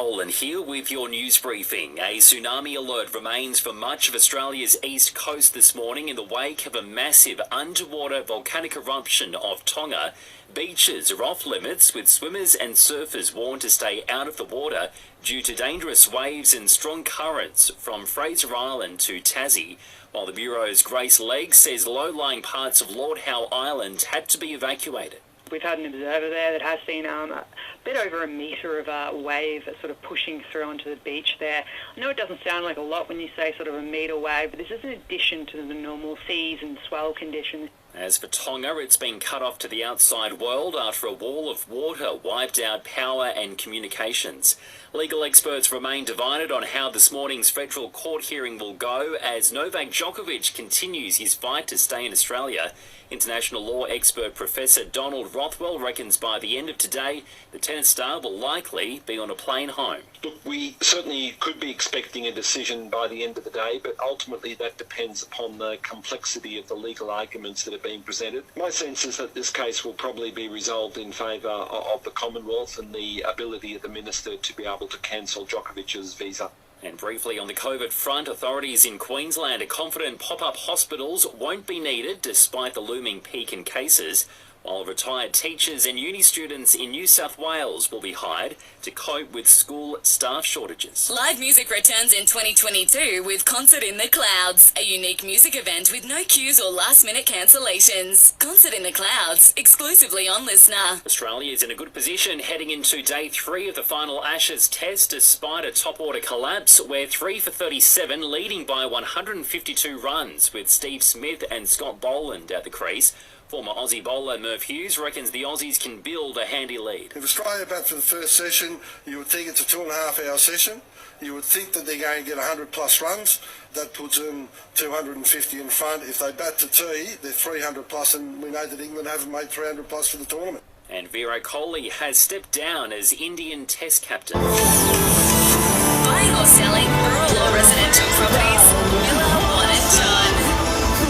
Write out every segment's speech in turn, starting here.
Dollen here with your news briefing. A tsunami alert remains for much of Australia's east coast this morning in the wake of a massive underwater volcanic eruption off Tonga. Beaches are off limits, with swimmers and surfers warned to stay out of the water due to dangerous waves and strong currents from Fraser Island to Tassie, while the Bureau's Grace Legg says low-lying parts of Lord Howe Island had to be evacuated. We've had an observer there that has seen a bit over a metre of a wave sort of pushing through onto the beach there. I know it doesn't sound like a lot when you say sort of a metre wave, but this is in addition to the normal seas and swell conditions. As for Tonga, it's been cut off to the outside world after a wall of water wiped out power and communications. Legal experts remain divided on how this morning's federal court hearing will go as Novak Djokovic continues his fight to stay in Australia. International law expert Professor Donald Rothwell reckons by the end of today, the tennis star will likely be on a plane home. Look, we certainly could be expecting a decision by the end of the day, but ultimately that depends upon the complexity of the legal arguments that are being presented. My sense is that this case will probably be resolved in favour of the Commonwealth and the ability of the minister to be able to cancel Djokovic's visa. And briefly on the COVID front, authorities in Queensland are confident pop-up hospitals won't be needed despite the looming peak in cases, while retired teachers and uni students in New South Wales will be hired to cope with school staff shortages. Live music returns in 2022 with Concert in the Clouds, a unique music event with no queues or last-minute cancellations. Concert in the Clouds, exclusively on Listener. Australia is in a good position heading into day 3 of the final Ashes test despite a top-order collapse. We're 3 for 37, leading by 152 runs with Steve Smith and Scott Boland at the crease. Former Aussie bowler Merv Hughes reckons the Aussies can build a handy lead. If Australia bat for the first session, you would think it's a 2.5 hour session. You would think that they're going to get 100 plus runs. That puts them 250 in front. If they bat to tea, they're 300 plus, and we know that England haven't made 300 plus for the tournament. And Virat Kohli has stepped down as Indian Test captain. Buying or selling rural or residential properties? Miller, Watt and John.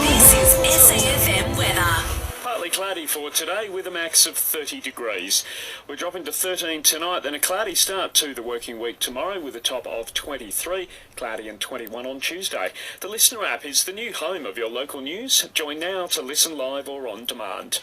This is SAFM weather. Partly cloudy for today with a max of 30 degrees. We're dropping to 13 tonight, then a cloudy start to the working week tomorrow with a top of 23, cloudy and 21 on Tuesday. The Listener app is the new home of your local news. Join now to listen live or on demand.